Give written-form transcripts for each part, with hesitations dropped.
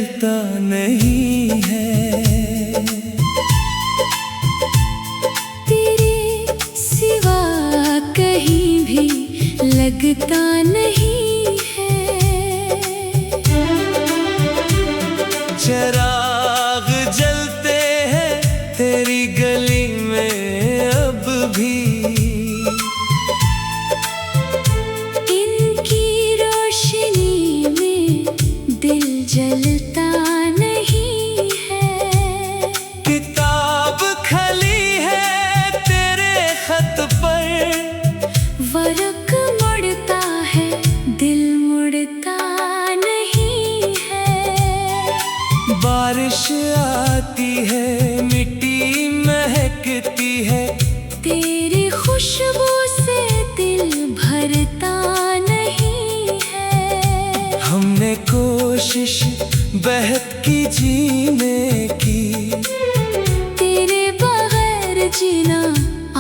ठहरता नहीं है। तेरे सिवा कहीं भी लगता नहीं है। चिराग जलते हैं तेरी गली में अब भी, इनकी रोशनी में दिल जलता नहीं है। किताब खली है तेरे खत पर, वरक मुड़ता है दिल मुड़ता नहीं है। बारिश आती है मिट्टी महकती है, तेरी खुशबू से दिल भरता नहीं है। हमने कोशिश बहत की जीने की, तेरे बगैर जीना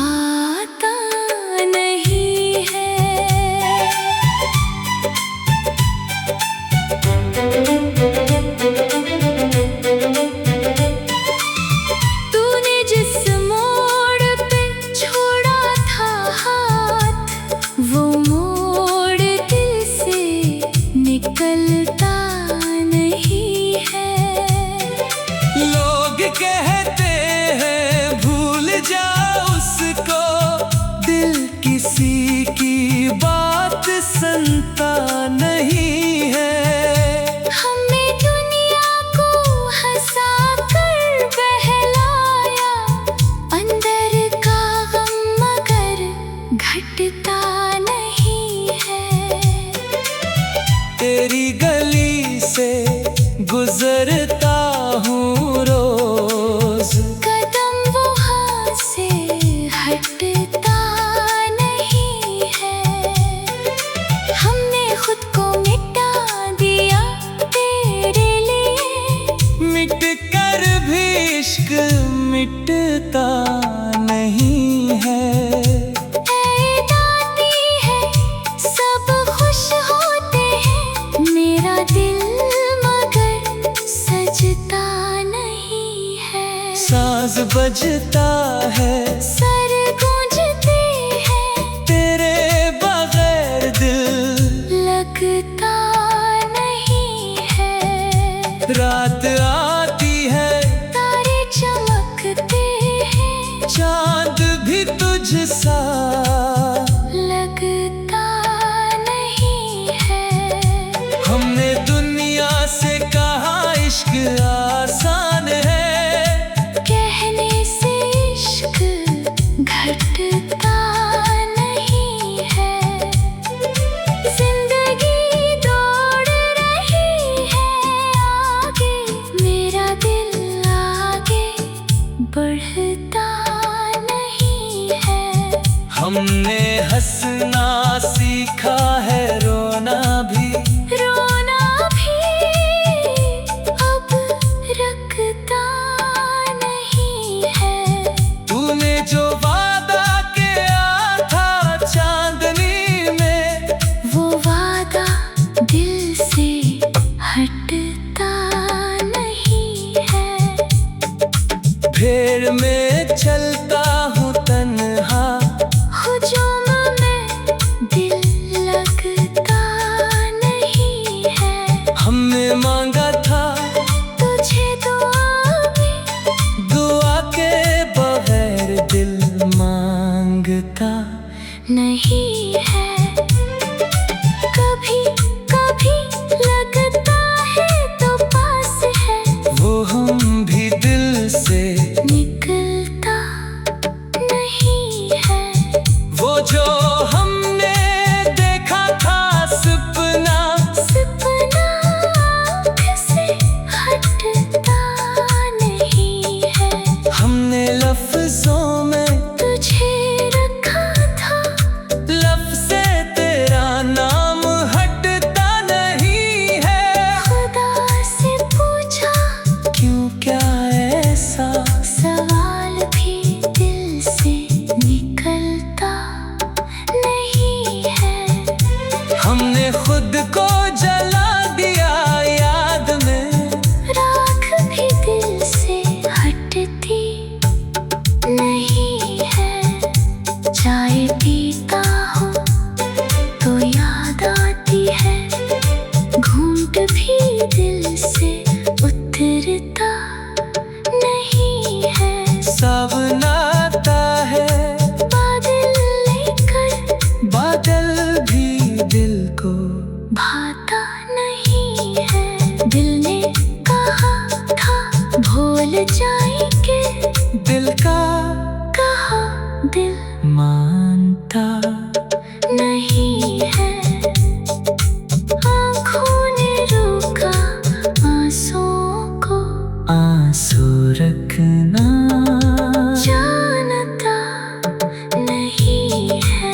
आता नहीं है। तूने जिस मोड़ पे छोड़ा था हाथ, वो मोड़ दिल से निकलता नहीं है। लोग कहते हैं भूल जा उसको, दिल किसी की बात सुनता नहीं है। हमने दुनिया को हंसा कर बहलाया, अंदर का गम मगर घटता नहीं है। तेरी गली से गुजरता हूँ रोज, कदम वहाँ से हटता नहीं है। हमने खुद को मिटा दिया तेरे लिए, मिट कर भी इश्क मिटता नहीं है। ऐ दाती है सब खुश होते हैं, मेरा दिल मगर सजता नहीं है। साज बजता है सर गूंजते हैं, तेरे बगैर दिल लगता नहीं है। रात आती है तारे चमकते हैं, चांद भी तुझसा लगता नहीं है। हमने दुनिया से कहा इश्क आसान है, कहने से इश्क घटता नहीं है। जिंदगी दौड़ रही है आगे, मेरा दिल आगे बढ़ता नहीं है। हमने हंसना सीखा है रोना भी, रोना भी अब रखता नहीं है। तूने जो वादा किया था चांदनी में, वो वादा दिल से हटता नहीं है। फेर में चलता हूँ तन्हा, हुजूम में दिल लगता नहीं है। हमने मांगा था तुझे दुआ में, दुआ के बगैर दिल मांगता नहीं है। कभी कभी लगता है तो पास है, वो हम भी दिल से निकलता जाएंगे। दिल का कहा दिल मानता नहीं है, आँखों ने रोका आंसुओं को, आंसू रखना जानता नहीं है।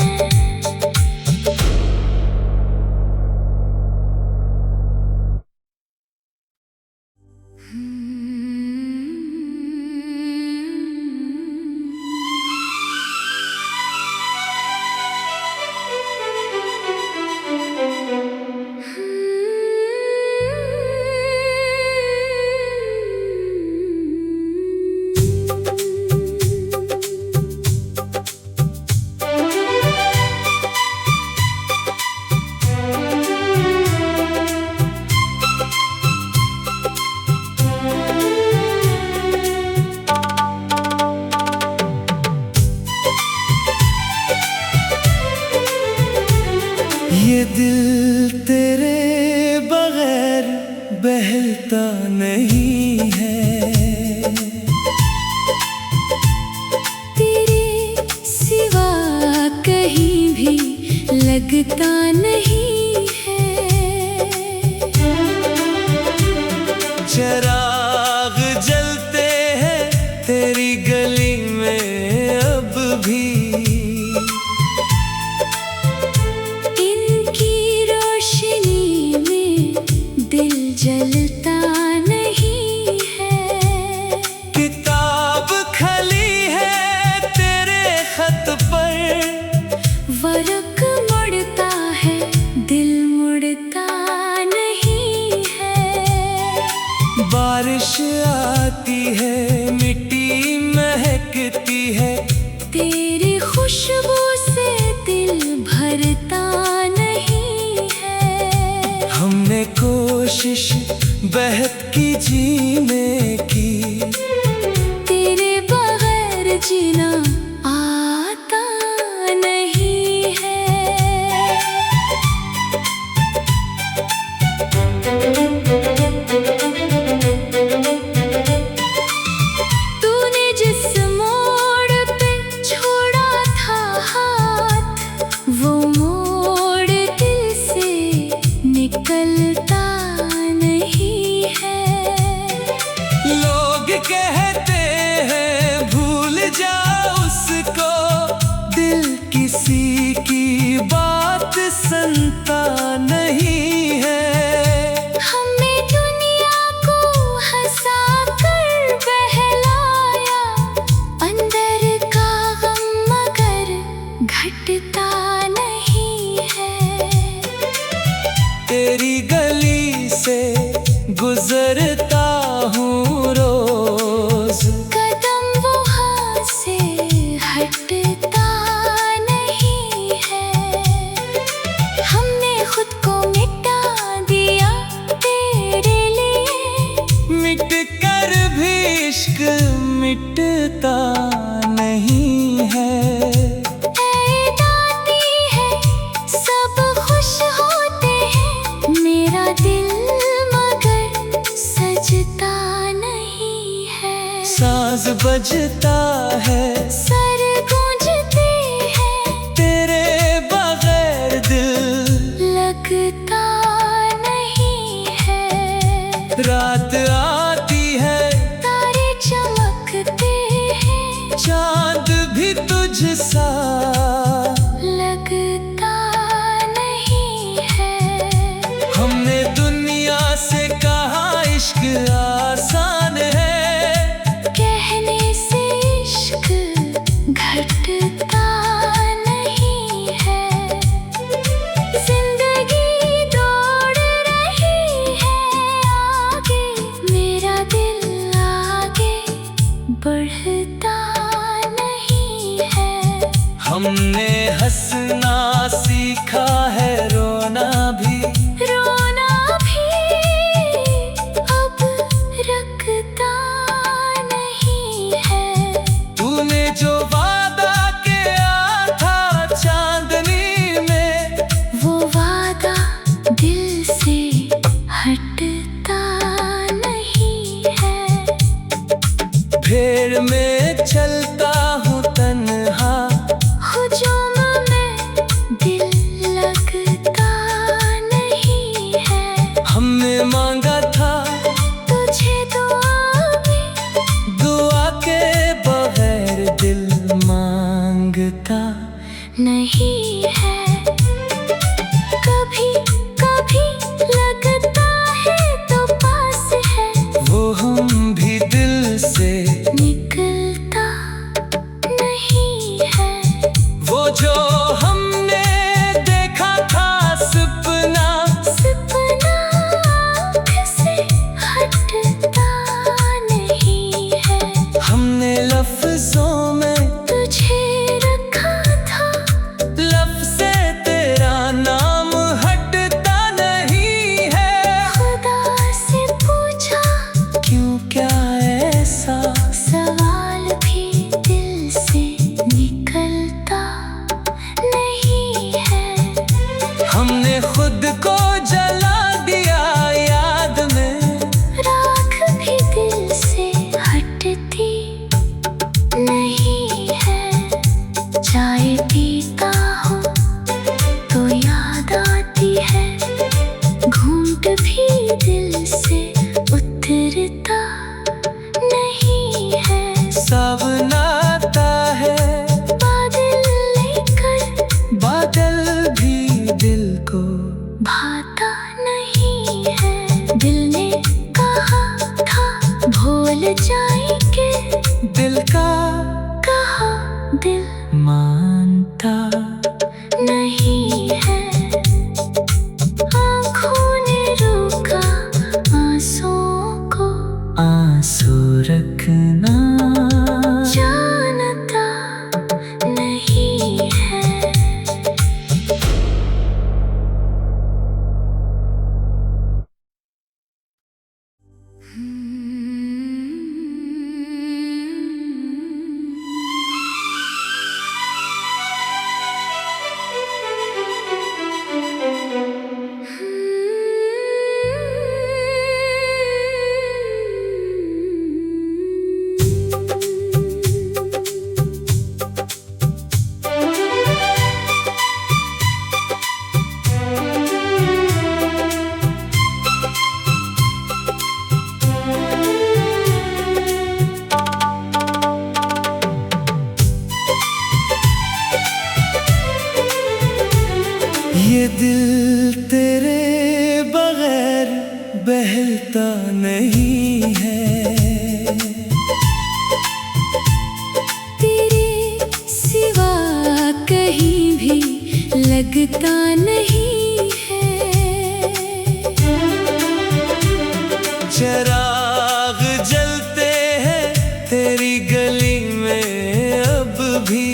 ये दिल तेरे बगैर बहलता नहीं है, तेरे सिवा कहीं भी लगता नहीं है। चिराग जलते हैं तेरी गली में अब भी, इनकी रोशनी में दिल जलता नहीं है। किताब खली है तेरे खत पर, वरक मुड़ता है दिल मुड़ता नहीं है। बारिश आती है मिट्टी महकती है, तेरी खुशबू से दिल भरता नहीं है। हमने कोशिश बहत की जीने की, तेरे बगैर जीना आता नहीं है। तूने जिस मोड़ पे छोड़ा था हाथ, वो मोड़ दिल से निकलता नहीं है। लोग कहते हैं भूल जा उसको, दिल किसी की बात सुनता नहीं है। हमने दुनिया को हंसा कर बहलाया, अंदर का गम मगर घटता नहीं है। तेरी गली से गुजरता हूँ रोज, कदम वहाँ से हटता नहीं है। हमने खुद को मिटा दिया तेरे लिए, मिट कर भी इश्क मिटता नहीं है। ऐ दाती है सब खुश होते हैं, मेरा दिल मगर सजता नहीं है। साज बजता है सर गूंजते हैं, तेरे बगैर दिल लगता नहीं है। रात आती है तारे चमकते हैं, चांद भी तुझसा लगता नहीं है। हमने दुनिया से कहा इश्क आसान है, कहने से इश्क घटता नहीं है। जिंदगी दौड़ रही है आगे, मेरा दिल आगे बढ़ता नहीं है। हमने हंसना सीखा है रोना भी, रोना भी अब रखता नहीं है। तूने जो वादा किया था चांदनी में, वो वादा दिल से हटता नहीं है। अंधेर में चलता हूँ तन्हा, हुजूम में दिल लगता नहीं है। हमने मांगा था तुझे दुआ में, दुआ के बगैर दिल मांगता नहीं है। कभी कभी लगता है तो पास है, वो हम भी दिल से निकलता नहीं है। वो जो हमने देखा था सपना, सपना आँख से हटता नहीं है। हमने लफ्जों में तुझे रखा था, लफ्ज से तेरा नाम हटता नहीं है। खुदा से पूछा क्यों क्या ऐसा, सवाल भी दिल से निकलता नहीं है। हमने खुद को जला दिया याद में, राख भी दिल से हटती नहीं है। चाय पीता हूँ तो याद आती है, घूंट भी दिल से उतरता नहीं है। सावन आता है बादल लेकर, बादल भी दिल को भाता नहीं है। दिल ने कहा था भूल जाएंगे, दिल का कहा दिल मानता नहीं है। आँखों ने रोका आंसुओं को, आंसू रखना जानता नहीं है। ये दिल तेरे बगैर बहलता नहीं है। तेरे सिवा कहीं भी लगता नहीं है। चिराग जलते हैं तेरी गली में अब भी,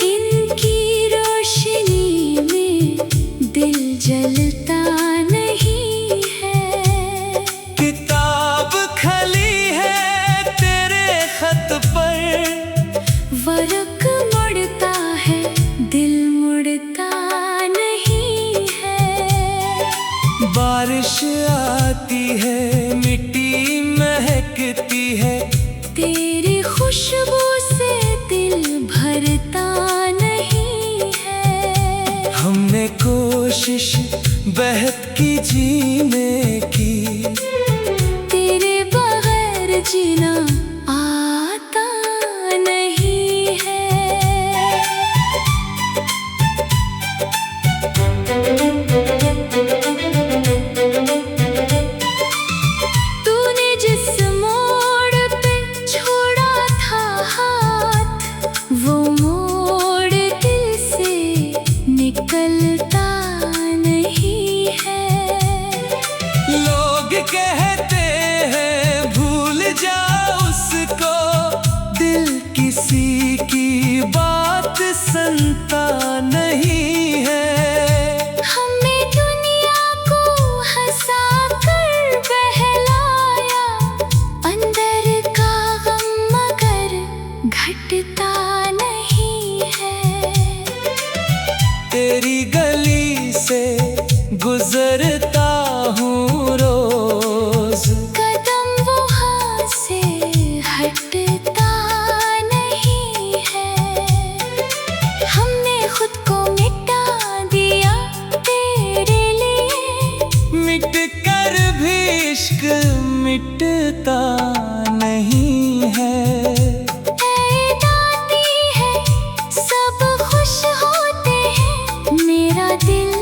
इनकी रोशनी में दिल जलता नहीं है। किताब खली है तेरे खत पर, वरक मुड़ता है दिल मुड़ता नहीं है। बारिश आती है मिट्टी महकती है, तेरी खुशबू से दिल भरता नहीं है। हमने कोशिश बहत की जीने की, तेरे बगैर जीना आता नहीं है। तूने जिस मोड़ पे छोड़ा था हाथ, वो मोड़ दिल से निकलता नहीं है। लोग कहते हैं भूल जा उसको, दिल किसी की बात सुनता नहीं है। हमने दुनिया को हंसा कर बहलाया, अंदर का गम मगर घटता नहीं है। तेरी गली से गुजरता हूँ रोज, कदम वो मिट कर भी इश्क मिटता नहीं है। दाती है सब खुश होते हैं, मेरा दिल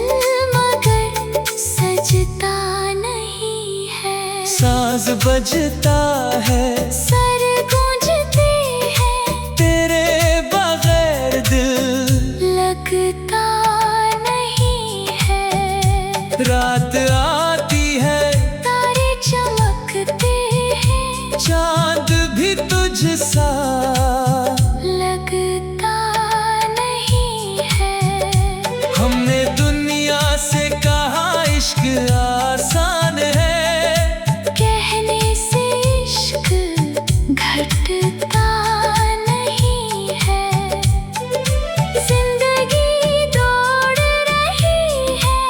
मगर सजता नहीं है। साज बजता है, सर गूंजते हैं, तेरे बगैर दिल लगता नहीं है। रात आती है, तारे चमकते हैं, चांद भी तुझसा लगता नहीं है। हमने दुनिया से कहा इश्क आसान है, कहने से इश्क घटता नहीं है। जिंदगी दौड़ रही है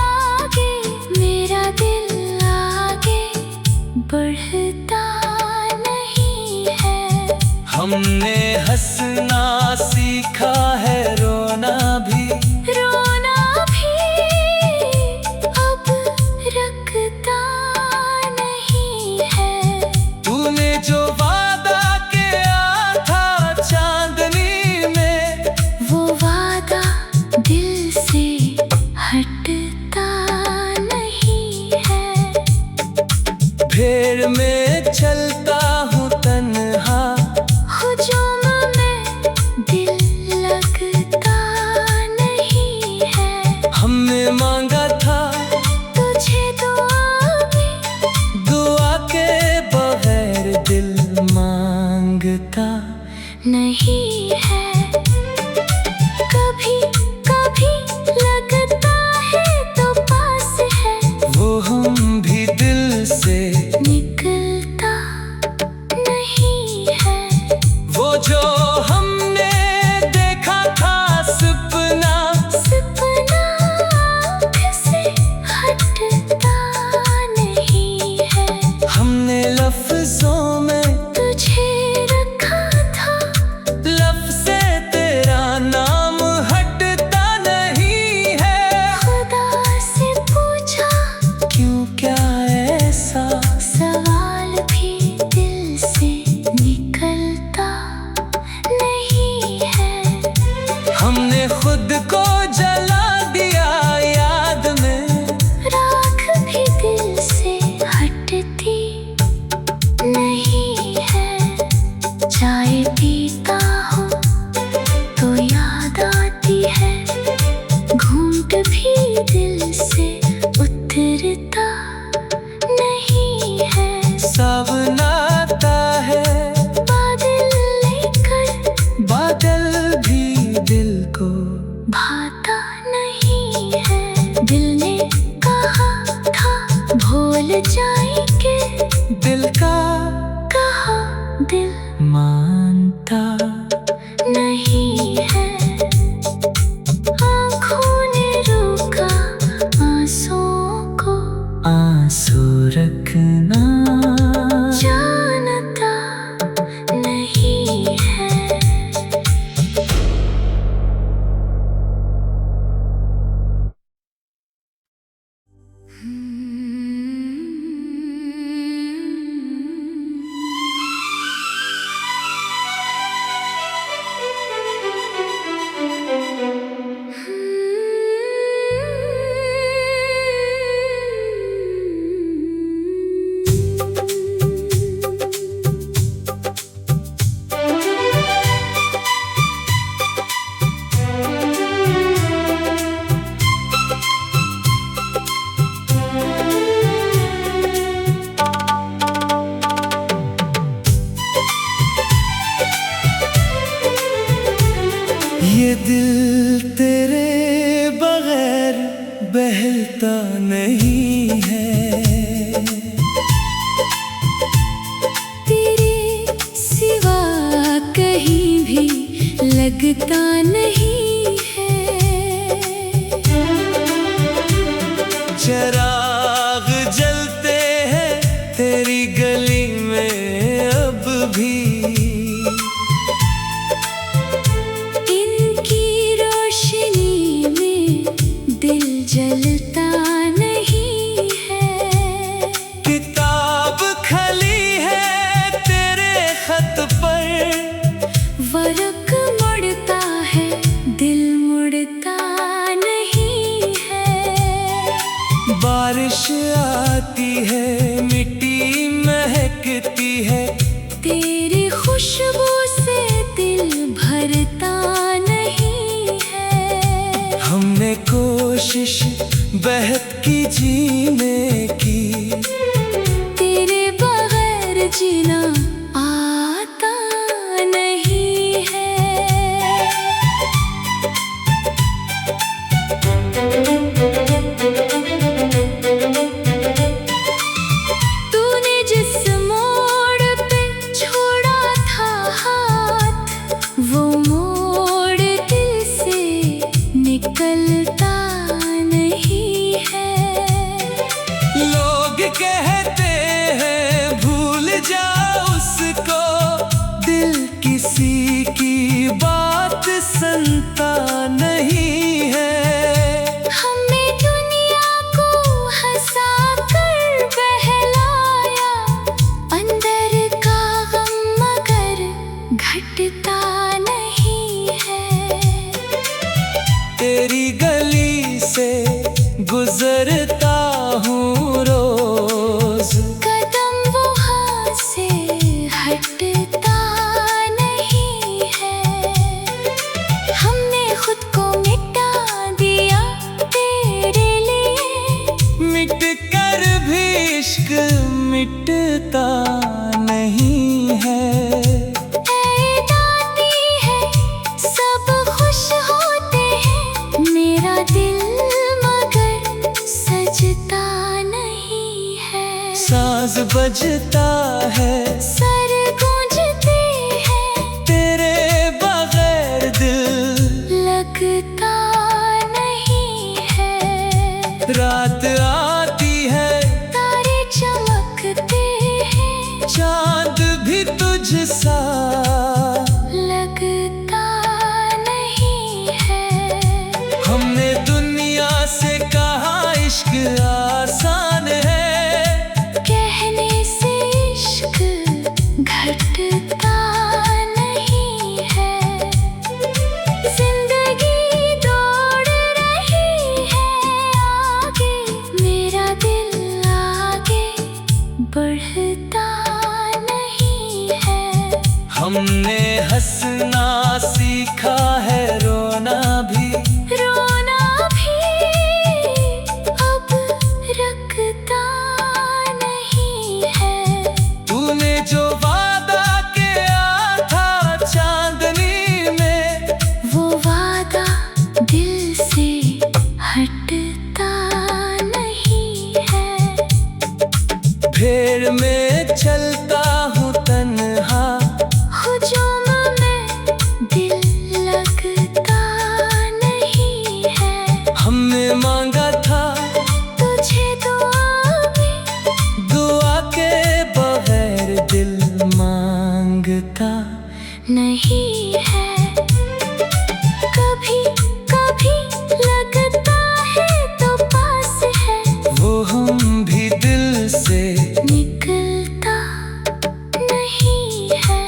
आगे, मेरा दिल आगे बढ़ता नहीं है। हमने हंसना सीखा है, रोना भी अब रखता नहीं है। तूने जो वादा किया था चांदनी में, वो वादा दिल से हटता नहीं है। भीड़ में चलता हूँ तन्हा, हुजूम में दिल लगता नहीं है। हमने मांगा था तुझे दुआ में, दुआ के बगैर दिल मांगता नहीं है। कभी कभी लगता है तो पास है, वो हम भी दिल से। निकलता नहीं है। वो जो हमने देखा था सपना, सपना आँख से हटता नहीं है। हमने लफ्जों में तुझे रखा था, लफ्ज से तेरा नाम हटता नहीं है। खुदा से पूछा क्यों क्या ऐसा, सवाल भी दिल से निकलता नहीं है। हमने खुद को जला दिया याद में, राख भी दिल से हटती नहीं है। चाय पीता हूँ तो याद आती है, घूंट भी दिल से उतरता नहीं है। सावन आता है, बादल लेकर बादल भी दिल को भाता नहीं है। दिल ने कहा था भूल जाएंगे, दिल का कहा दिल मानता नहीं है। आँखों ने रोका आंसुओं को, आंसू रखना जानता नहीं है। ये दिल तेरे बगैर बहता नहीं है। तेरे सिवा कहीं भी लगता नहीं है। चिराग जलते हैं तेरी गली में अब भी, इनकी रोशनी में दिल जलता नहीं है। है। तेरी खुशबू से दिल भरता नहीं है। हमने कोशिश बेहद की जीने की, तेरे बगैर जीना आता नहीं है। तूने जिस मोड़ पे छोड़ा था हाथ, वो मोड़ दिल से निकलता नहीं है। लोग कहते हैं भूल जा उसको, दिल किसी की बात सुनता नहीं है। हमने दुनिया को हंसा कर बहलाया, अंदर का गम मगर घटता नहीं है। तेरी गली से गुजरता हूँ रोज, कदम वहाँ से हटता नहीं है। हमने खुद को मिटा दिया तेरे लिए, मिट कर भी इश्क मिटता नहीं है। ऐ दाती है सब खुश होते हैं, मेरा दिल मगर सजता नहीं है। साज बजता है, सर गूंजते हैं, तेरे बगैर दिल लगता नहीं है। रात आती है, तारे चमकते हैं, चांद भी तुझसा लगता नहीं है। हमने दुनिया से कहा इश्क आसान है, कहने से इश्क घटता नहीं है। जिंदगी दौड़ रही है आगे, मेरा दिल आगे बढ़ता नहीं है। हमने हंसना सीखा है, रोना भी अब रखता नहीं है। तूने जो वादा किया था चांदनी में, वो वादा दिल से हटता नहीं है। भीड़ में चलता हूँ तन्हा, हुजूम में दिल लगता नहीं है। हमने मांगा था तुझे दुआ में, दुआ के बगैर दिल मांगता नहीं है। कभी कभी लगता है तो पास है, वो हम भी दिल से। निकलता नहीं है।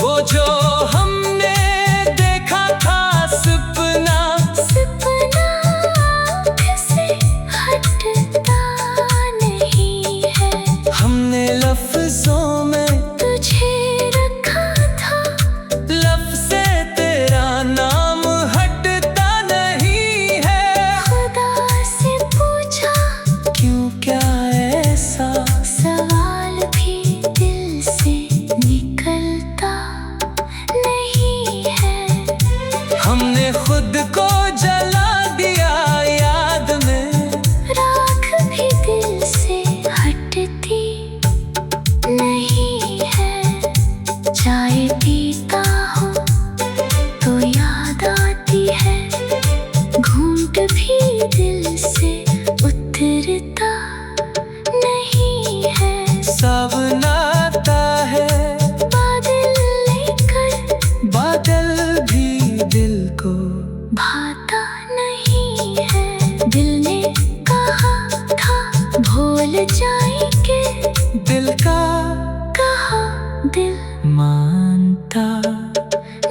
वो जो हमने देखा था सपना, सपना आँख से हटता नहीं है। हमने लफ्जों में तुझे रखा था, लब से तेरा नाम हटता नहीं है। खुदा से पूछा क्यों क्या ऐसा, सवाल भी दिल से निकलता नहीं है। हमने खुद को जला दिया याद में, राख भी दिल से हटती नहीं है। चाय पीता हूँ तो याद आती है, घूंट भी दिल से उतरता नहीं है। सावन आता है, बादल लेकर बादल भी दिल को भाता नहीं है। दिल ने कहा था भूल जाएंगे, दिल का कहा दिल मानता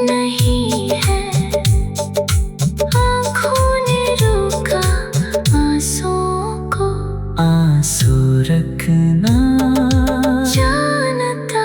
नहीं है। आँखों ने रोका आंसुओं को, आंसू रखना जानता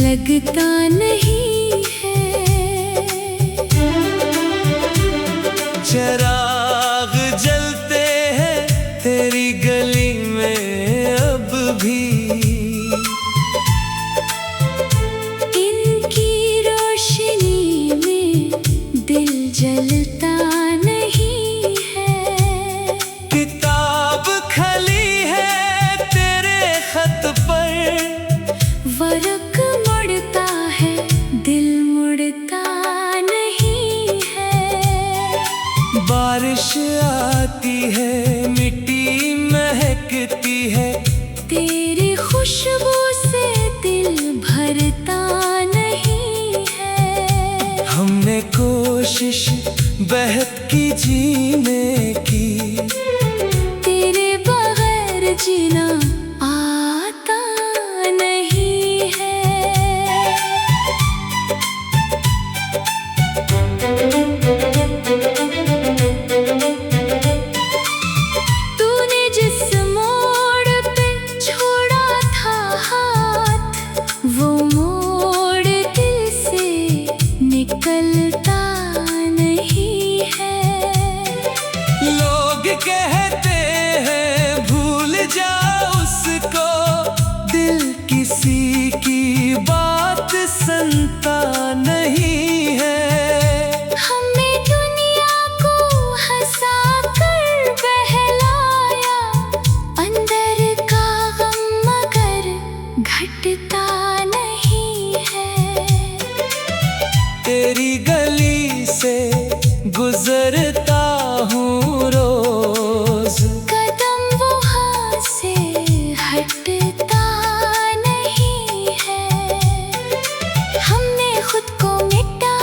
लगता नहीं है। चिराग जलते हैं तेरी गली में अब भी, इनकी रोशनी में दिल जलता नहीं है। किताब खली है तेरे खत पर, वरक मुड़ता है दिल मुड़ता नहीं है। बारिश आती है मिट्टी महकती है, तेरी खुशबू से दिल भरता नहीं है। हमने कोशिश बहत की जीने की, तेरे बगैर जीना आता नहीं है। तूने जिस मोड़ पे छोड़ा था हाथ, वो मोड़ दिल से निकलता नहीं है। लोग कहते हैं भूल जा उसको, दिल किसी की बात सुनता नहीं है। हमने दुनिया को हंसा कर बहलाया, अंदर का गम मगर घटता नहीं है। तेरी गली से गुजरता हूँ रोज, कदम वहाँ से हटता नहीं है। हमने खुद को मिटा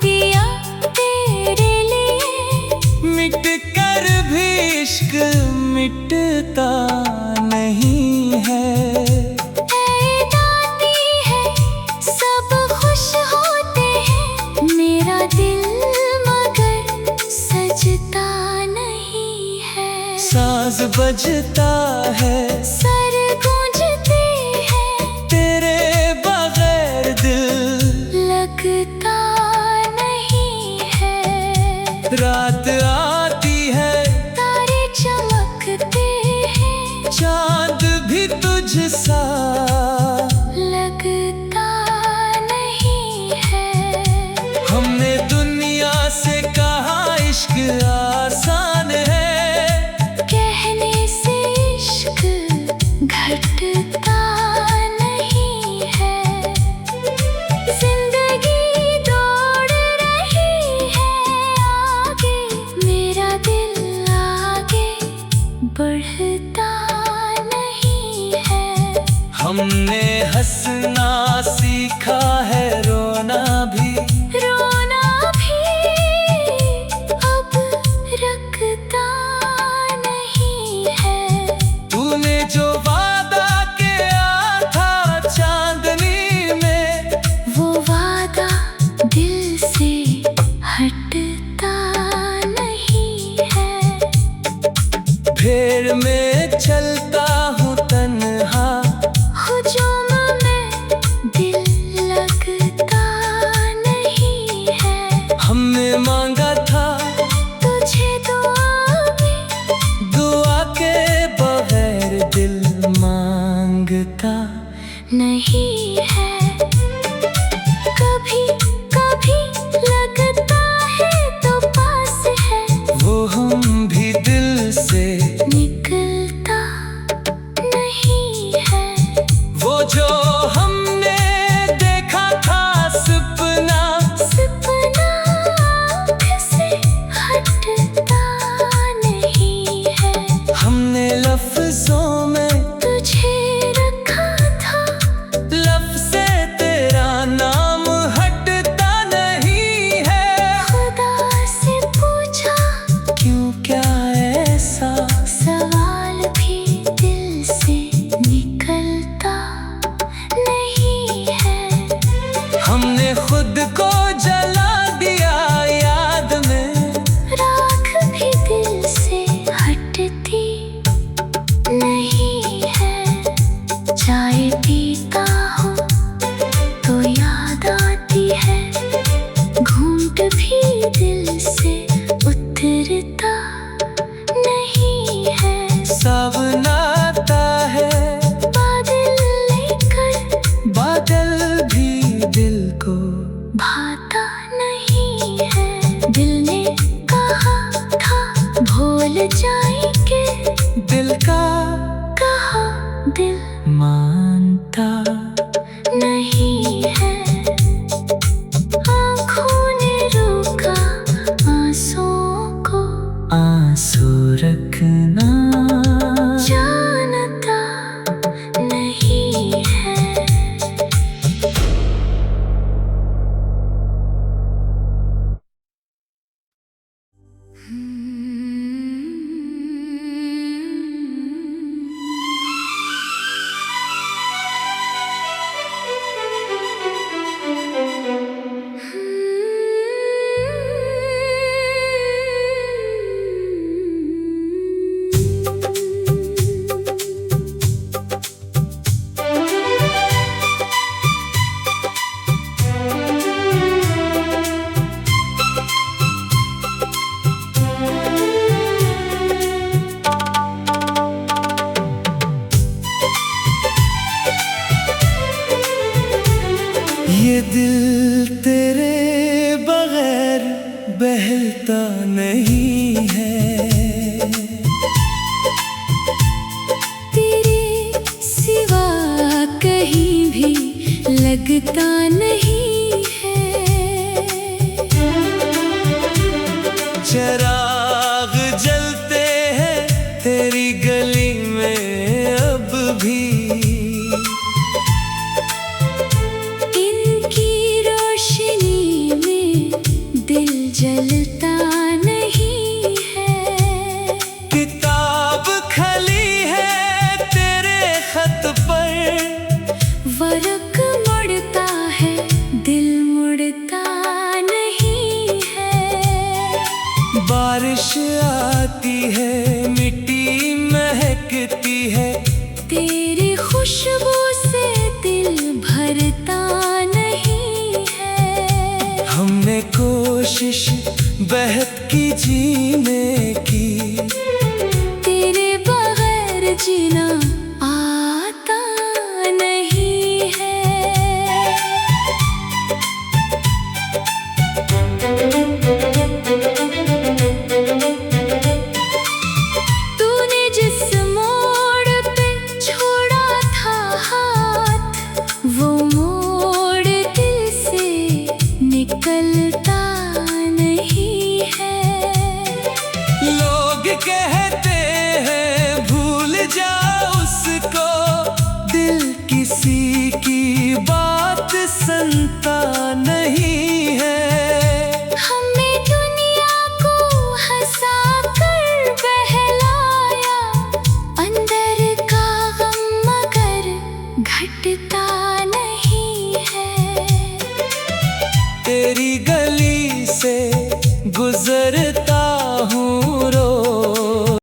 दिया तेरे लिए, मिट कर भी इश्क मिटता नहीं है। ऐ दाती है सब खुश होते हैं, मेरा दिल मगर सजता नहीं है। साज बजता है सर गूंजते हैं, तेरे बगैर दिल लगता नहीं है। रात आती है तारे चमकते हैं, चांद भी तुझसा लगता नहीं है। हमने दुनिया से कहा इश्क आसान है, कहने से इश्क घटता नहीं है। जिंदगी दौड़ रही है आगे, मेरा दिल आगे बढ़ता नहीं है। हमने हंसना सीखा है रोना भी, रोना भी अब रखता नहीं है। तूने जो वादा किया था चांदनी में, वो वादा दिल से हटता नहीं है। फेर में चलता हूँ तन्हा, हुजूम में दिल लगता नहीं है। हमने मांगा था तुझे दुआ में, दुआ के बगैर दिल मांगता नहीं है। कभी कभी लगता है तो पास है, वो हम भी दिल से निकलता जाएंगे। दिल का कहा दिल मानता नहीं है, आँखों ने रोका आंसुओं को, आंसू रखना जानता नहीं है। ये दिल तेरे बगैर बहलता नहीं है, तेरे सिवा कहीं भी लगता नहीं है। चिराग जलते हैं तेरी गली में अब भी, इनकी रोशनी में दिल जलता नहीं है। किताब खली है तेरे खत पर, वरक मुड़ता है दिल मुड़ता नहीं है। बारिश आती है मिट्टी महकती है, तेरी खुशबू से दिल भरता नहीं है। हमने कोशिश बेहद की जीने की, तेरे बगैर जीना आता नहीं है। तूने जिस मोड़ पे छोड़ा था हाथ, वो मोड़ दिल से निकलता नहीं है। लोग कहते हैं भूल जा उसको, दिल किसी की बात सुनता नहीं है। हमने दुनिया को हंसा कर बहलाया, अंदर का गम मगर घटता नहीं है। तेरी गली